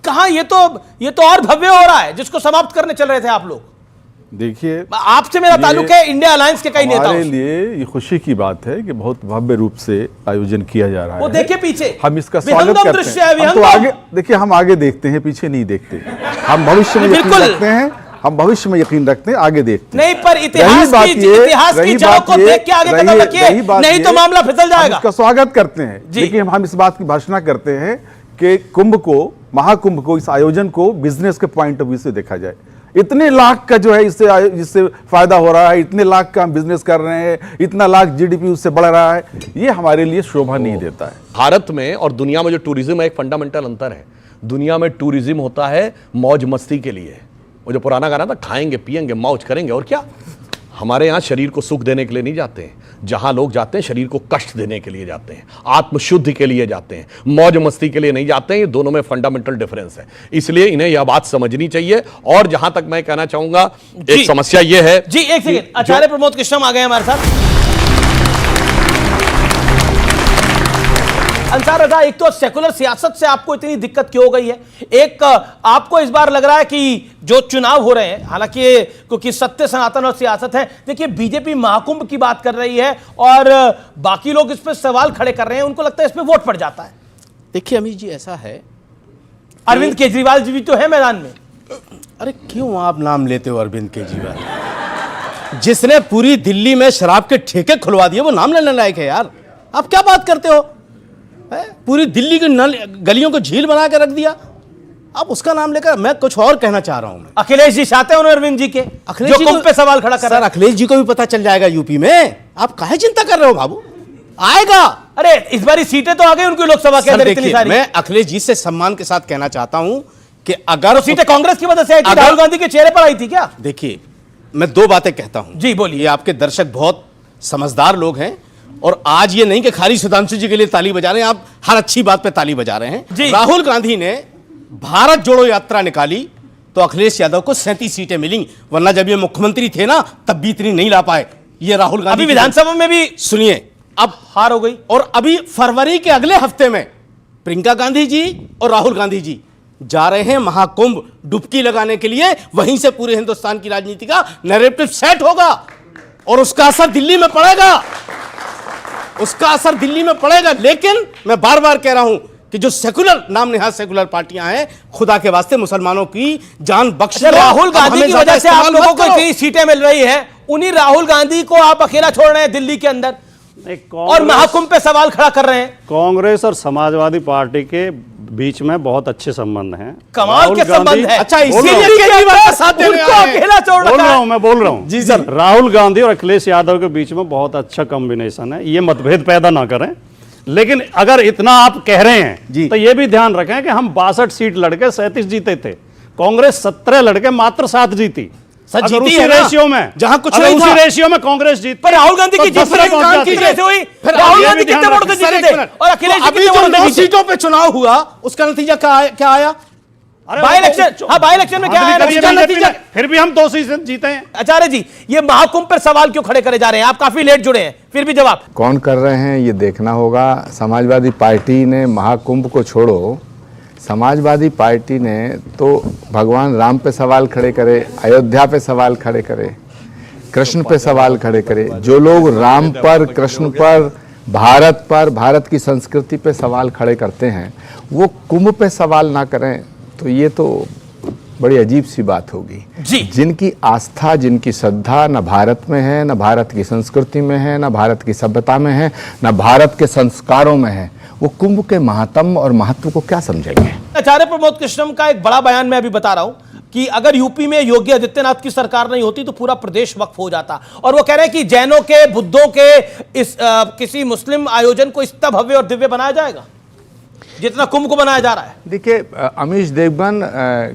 कहां ये तो और भव्य हो रहा है जिसको समाप्त करने चल रहे थे आप लोग। देखिए, आपसे मेरा ताल्लुक है इंडिया अलायंस के कई नेताओं से। हमारे लिए ये खुशी की बात है कि बहुत भव्य रूप से आयोजन किया जा रहा है। वो देखिए पीछे, हम इसका स्वागत करते हैं। हम तो आगे देखिए, हम आगे देखते हैं, पीछे नहीं देखते। हम भविष्य में यकीन रखते हैं, हम भविष्य में यकीन रखते हैं, आगे देखते हैं। नहीं, पर इतिहास की जड़ों को देख के आगे कदम रखिए, नहीं तो मामला फिसल जाएगा। इसका स्वागत करते हैं, लेकिन हम इस बात की घोषणा करते हैं कि कुंभ को, महाकुंभ को, इस आयोजन को बिजनेस के पॉइंट ऑफ व्यू से देखा जाए। इतने लाख का जो है इससे फायदा हो रहा है, इतने लाख का हम बिजनेस कर रहे हैं, इतना लाख जीडीपी उससे बढ़ रहा है, ये हमारे लिए शोभा नहीं देता है। भारत में और दुनिया में जो टूरिज्म है, एक फंडामेंटल अंतर है। दुनिया में टूरिज्म होता है मौज मस्ती के लिए, वो जो पुराना गाना था, खाएंगे पिएंगे मौज करेंगे, और क्या। हमारे यहाँ शरीर को सुख देने के लिए नहीं जाते हैं, जहां लोग जाते हैं शरीर को कष्ट देने के लिए जाते हैं, आत्मशुद्धि के लिए जाते हैं, मौज मस्ती के लिए नहीं जाते हैं। ये दोनों में फंडामेंटल डिफरेंस है, इसलिए इन्हें यह बात समझनी चाहिए। और जहां तक मैं कहना चाहूंगा, एक समस्या यह है जी, एक सेकंड, आचार्य प्रमोद कृष्णम आ गए हमारे साथ। अंसार रजा, एक तो सेकुलर सियासत से आपको इतनी दिक्कत क्यों हो गई है? एक आपको इस बार लग रहा है कि जो चुनाव हो रहे हैं, हालांकि क्योंकि सत्य सनातन और सियासत है, देखिए बीजेपी महाकुंभ की बात कर रही है और बाकी लोग इस पर सवाल खड़े कर रहे हैं, उनको लगता है इस पर वोट पड़ जाता है। देखिए अमीश जी, ऐसा है, अरविंद केजरीवाल जी भी तो है मैदान में। अरे क्यों आप नाम लेते हो अरविंद केजरीवाल? जिसने पूरी दिल्ली में शराब के ठेके खुलवा दिए, वो नाम लेने लायक है यार। आप क्या बात करते हो? पूरी दिल्ली की गलियों को झील बना के रख दिया, अब उसका नाम लेकर मैं कुछ और कहना चाह रहा हूं। मैं अखिलेश जी चाहते हैं अरविंद जी के, अखिलेश जी पे सवाल खड़ा कर रहे हैं। अखिलेश जी को भी पता चल जाएगा यूपी में, आप काहे चिंता कर रहे हो बाबू, आएगा। अरे इस बारी सीटें तो आ गई उनकी लोकसभा के अंदर इतनी सारी। मैं अखिलेश जी से सम्मान के साथ कहना चाहता हूं कि अगर सीटें कांग्रेस की वजह से आई थी, राहुल गांधी के चेहरे पर आई थी क्या? देखिए, मैं दो बातें कहता हूं जी, बोलिए। आपके दर्शक बहुत समझदार लोग हैं, और आज ये नहीं कि खाली सुधांशु जी के लिए ताली बजा रहे हैं, आप हर अच्छी बात पे ताली बजा रहे हैं। राहुल गांधी ने भारत जोड़ो यात्रा निकाली तो अखिलेश यादव को 37 सीटें मिली, वरना जब ये मुख्यमंत्री थे ना तब भी इतनी नहीं ला पाए। ये राहुल गांधी, अभी विधानसभा में भी सुनिए, अब हार हो गई। और अभी फरवरी के अगले हफ्ते में प्रियंका गांधी जी और राहुल गांधी जी जा रहे हैं महाकुंभ डुबकी लगाने के लिए। वहीं से पूरे हिंदुस्तान की राजनीति का नैरेटिव सेट होगा और उसका असर दिल्ली में पड़ेगा, उसका असर दिल्ली में पड़ेगा। लेकिन मैं बार बार कह रहा हूं कि जो सेकुलर नाम निहाद सेकुलर पार्टियां हैं, खुदा के वास्ते मुसलमानों की जान बख्श। राहुल गांधी की वजह से आप लोगों को इतनी सीटें मिल रही है, उन्हीं राहुल गांधी को आप अकेला छोड़ रहे हैं दिल्ली के अंदर। और महाकुंभ पे सवाल खड़ा कर रहे हैं। कांग्रेस और समाजवादी पार्टी के बीच में बहुत अच्छे संबंध हैं। कमाल के संबंध है। अच्छा, इसीलिए केजरीवाल का साथ देने उनको आए हैं। अकेला छोड़ बोल रखा रहा है। हूं, मैं बोल रहा हूं जी सर। राहुल गांधी और अखिलेश यादव के बीच में बहुत अच्छा कॉम्बिनेशन है। ये मतभेद पैदा ना करें, लेकिन अगर इतना आप कह रहे हैं तो ये भी ध्यान रखें कि हम 62 सीट लड़के 37 जीते थे, कांग्रेस 17 लड़के मात्र 7 जीती। सर, अगर जीती उसी है ना? रेशियो में, जहां कुछ अगर नहीं उसी था। रेशियो में कांग्रेस जीत, पर राहुल गांधी की जीत दस पे पहुंच जाती कितने है। से हुई? फिर राहुल ये गांधी भी कितने ध्यान वोट से रखें। जीते थे और अखिलेश जी अभी कितने जो वोट से 9 जीते? सीटों पे चुनाव हुआ उसका नतीजा क्या आया? बाई इलेक्शन, हाँ बाई इलेक्शन में क्या है नतीजा? फिर भी हम 2 सीट जीते हैं। आचार्य जी, ये महाकुंभ पर सवाल क्यों खड़े करे जा रहे हैं? आप काफी लेट जुड़े हैं, फिर भी जवाब। कौन कर रहे हैं ये देखना होगा। समाजवादी पार्टी ने महाकुंभ को छोड़ो, समाजवादी पार्टी ने तो भगवान राम पे सवाल खड़े करे, अयोध्या पे सवाल खड़े करे, कृष्ण पे सवाल खड़े करे। जो लोग राम पर, कृष्ण पर, भारत पर, भारत की संस्कृति पे सवाल खड़े करते हैं, वो कुंभ पे सवाल ना करें तो ये तो बड़ी अजीब सी बात होगी। जी। जिनकी आस्था, जिनकी श्रद्धा न भारत में है, न भारत की संस्कृति में है, न भारत की सभ्यता में है, न भारत के संस्कारों में है, वो कुंभ के महात्म और महत्व को क्या समझेंगे? आचार्य प्रमोद कृष्णम का एक बड़ा बयान मैं अभी बता रहा हूं कि अगर यूपी में योगी आदित्यनाथ की सरकार नहीं होती तो पूरा प्रदेश वक्फ हो जाता। और वो कह रहे हैं कि जैनों के, बुद्धों के इस किसी मुस्लिम आयोजन को इतना भव्य और दिव्य बनाया जाएगा जितना कुंभ को बनाया जा रहा है। देखिए, अमीश देवगन,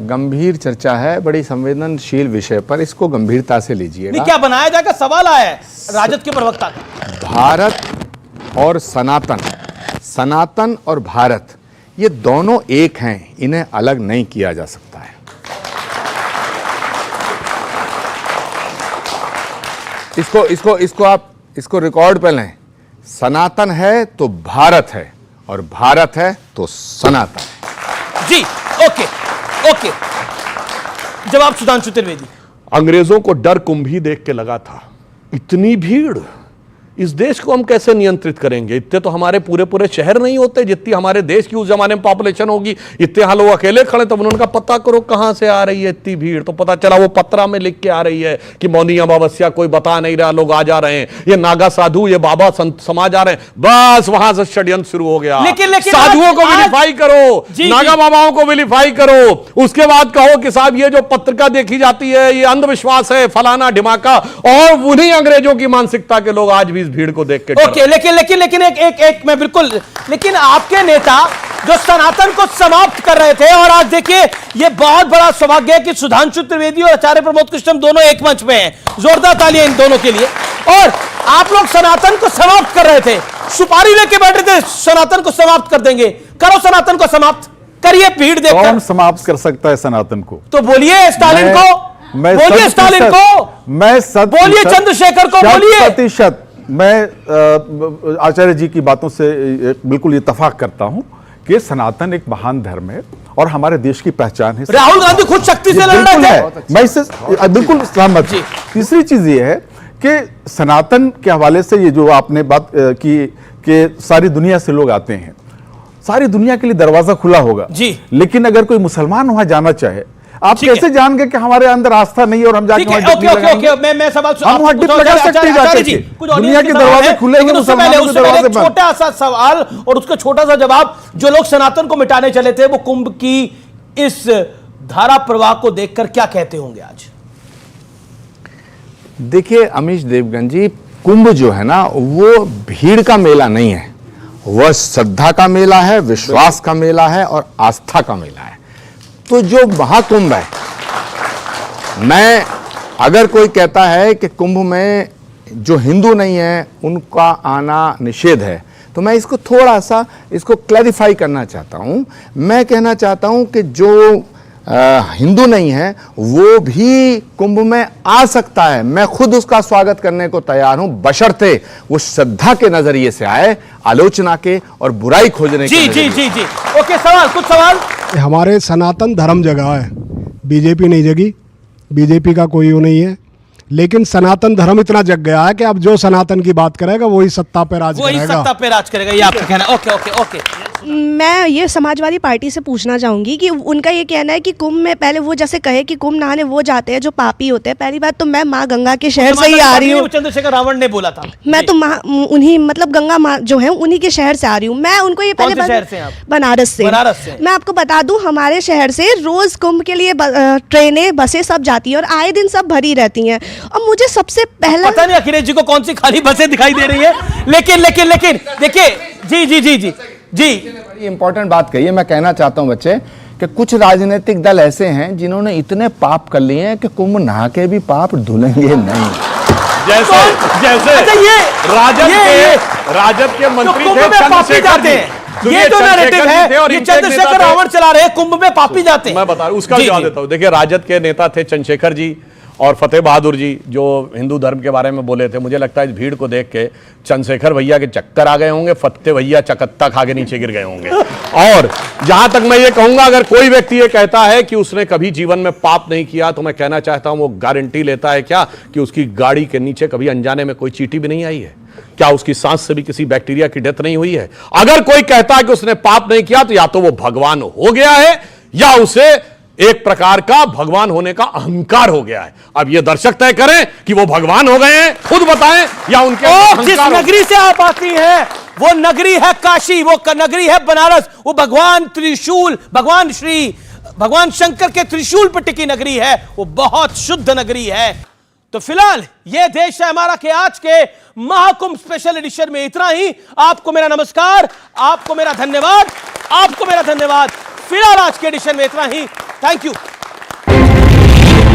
गंभीर चर्चा है, बड़ी संवेदनशील विषय पर, इसको गंभीरता से लीजिएगा। नहीं, क्या बनाया जाएगा सवाल आया है राजद के प्रवक्ता का। भारत और सनातन, सनातन और भारत, ये दोनों एक हैं, इन्हें अलग नहीं किया जा सकता है। इसको आप रिकॉर्ड पे लें। सनातन है तो भारत है और भारत है तो सनातन है। जी, ओके। जवाब सुधांशु त्रिवेदी। अंग्रेजों को डर कुंभ ही देख के लगा था। इतनी भीड़, इस देश को हम कैसे नियंत्रित करेंगे? इतने तो हमारे पूरे शहर नहीं होते जितनी हमारे देश की उस जमाने में पॉपुलेशन होगी। इतने यहाँ लोग अकेले खड़े, तब उन्होंने कहा पता करो कहां से आ रही है इतनी भीड़। तो पता चला वो पत्रा में लिख के आ रही है कि मौनी अमावस्या कोई बता नहीं रहा, लोग आ जा रहे हैं, ये नागा साधु, ये बाबा समाज आ रहे हैं। बस वहां से षड्यंत्र शुरू हो गया। लेकिन साधुओं को विलीफाई करो, नागा बाबाओं को विलीफाई करो, उसके बाद कहो कि साहब ये जो पत्रिका देखी जाती है ये अंधविश्वास है, फलाना ढिमाका। और उन्हीं अंग्रेजों की मानसिकता के लोग आज भी भीड़ को देख के ओके, लेकिन एक मैं बिल्कुल, लेकिन आपके नेता जो सनातन को समाप्त कर रहे थे, और आज देखिए ये बहुत बड़ा सौभाग्य है कि सुधांशु त्रिवेदी और आचार्य प्रमोद कृष्णम दोनों एक मंच में हैं। जोरदार तालियां इन दोनों के लिए। और आप लोग सनातन को समाप्त कर रहे थे, सुपारी लेके बैठे थे सनातन को समाप्त कर देंगे। करो सनातन को समाप्त, करिए भीड़ देखकर। कौन समाप्त कर सकता है सनातन को? तो बोलिए स्टालिन को, बोलिए स्टालिन को, मैं बोलिए चंद्रशेखर को, बोलिए। 100% मैं आचार्य जी की बातों से बिल्कुल इत्तेफाक करता हूं कि सनातन एक महान धर्म है और हमारे देश की पहचान है। राहुल गांधी खुद शक्ति से लड़ रहे थे, मैं इससे बिल्कुल सहमत हूं। तीसरी चीज ये है कि सनातन के हवाले से ये जो आपने बात की कि सारी दुनिया से लोग आते हैं, सारी दुनिया के लिए दरवाजा खुला होगा जी। लेकिन अगर कोई मुसलमान वहां जाना चाहे, आप कैसे जान गए कि हमारे अंदर आस्था नहीं है और हम जाके मैं सवाल हम वहां डिप लगा सकते हैं? दुनिया के दरवाजे खुले हुए, मुसलमानों के दरवाजे बंद। छोटा सा सवाल और उसका छोटा सा जवाब। जो लोग सनातन को मिटाने चले थे वो कुंभ की इस धारा प्रवाह को देखकर क्या कहते होंगे आज? देखिए अमीश देवगन जी, कुंभ जो है ना वो भीड़ का मेला नहीं है, वह श्रद्धा का मेला है, विश्वास का मेला है और आस्था का मेला है। तो जो महाकुंभ है, मैं अगर कोई कहता है कि कुंभ में जो हिंदू नहीं है उनका आना निषेध है, तो मैं इसको थोड़ा सा इसको क्लैरिफाई करना चाहता हूं। मैं कहना चाहता हूं कि जो हिंदू नहीं है वो भी कुंभ में आ सकता है। मैं खुद उसका स्वागत करने को तैयार हूं, बशर्ते वो श्रद्धा के नजरिए से आए, आलोचना के और बुराई खोजने के। जी। ओके, सवाल, कुछ सवाल। हमारे सनातन धर्म जगह है, बीजेपी नहीं जगी, बीजेपी का कोई वो नहीं है। लेकिन सनातन धर्म इतना जग गया है कि अब जो सनातन की बात करेगा वही सत्ता पे राज वही करेगा। सत्ता पे राज करेगा, ये आपका कहना है। Okay okay okay. मैं ये समाजवादी पार्टी से पूछना चाहूंगी कि उनका ये कहना है कि कुंभ में पहले वो जैसे कहे कि कुंभ नहाने वो जाते हैं जो पापी होते हैं। पहली बात तो मैं माँ गंगा के शहर से ही आ रही हूँ। चंद्रशेखर रावण ने बोला था। मैं तो उन्हीं मतलब गंगा माँ जो है उन्हीं के शहर से आ रही हूँ। मैं उनको ये पहले शहर से आप? बनारस से। मैं आपको बता दूं हमारे शहर से रोज कुंभ के लिए ट्रेनें बसें सब जाती हैं और आए दिन सब भरी रहती हैं। और मुझे सबसे पहला पता नहीं अखिलेश जी को कौन सी खाली बसें दिखाई दे रही है, लेकिन देखिए जी जी जी जी जी इंपॉर्टेंट बात कही है। मैं कहना चाहता हूं बच्चे कि कुछ राजनीतिक दल ऐसे हैं जिन्होंने इतने पाप कर लिए हैं कि कुंभ नहा के भी पाप धुलेंगे नहीं। जैसे ये राजद के मंत्री कुंभ थे में पापी जाते हैं, ये जो नैरेटिव है ये चंद्रशेखर रावण चला रहे हैं, कुंभ में पापी जाते हैं। मैं बता रहा हूं, उसका जवाब देता हूं। देखिए, राजद के नेता थे चंद्रशेखर जी और फतेह बहादुर जी, जो हिंदू धर्म के बारे में बोले थे। मुझे लगता है इस भीड़ को देख के चंद्रशेखर भैया के चक्कर आ गए होंगे, फतेह भैया चकत्ता खा के नीचे गिर गए होंगे। और जहां तक मैं ये कहूंगा, अगर कोई व्यक्ति ये कहता है कि उसने कभी जीवन में पाप नहीं किया, तो मैं कहना चाहता हूं वो गारंटी लेता है क्या कि उसकी गाड़ी के नीचे कभी अनजाने में कोई चींटी भी नहीं आई है? क्या उसकी सांस से भी किसी बैक्टीरिया की डेथ नहीं हुई है? अगर कोई कहता है कि उसने पाप नहीं किया, तो या तो वो भगवान हो गया है या उसे एक प्रकार का भगवान होने का अहंकार हो गया है। अब ये दर्शक तय करें कि वो भगवान हो गए हैं, खुद बताएं, या उनके जिस नगरी से आप आती हैं वो नगरी है काशी, वो नगरी है बनारस, वो भगवान त्रिशूल, भगवान शंकर के त्रिशूल पर टिकी नगरी है, वो बहुत शुद्ध नगरी है। तो फिलहाल ये देश है हमारा के आज के महाकुंभ स्पेशल एडिशन में इतना ही। आपको मेरा नमस्कार, आपको मेरा धन्यवाद, आपको मेरा धन्यवाद। फिलहाल आज के एडिशन में इतना ही। Thank you.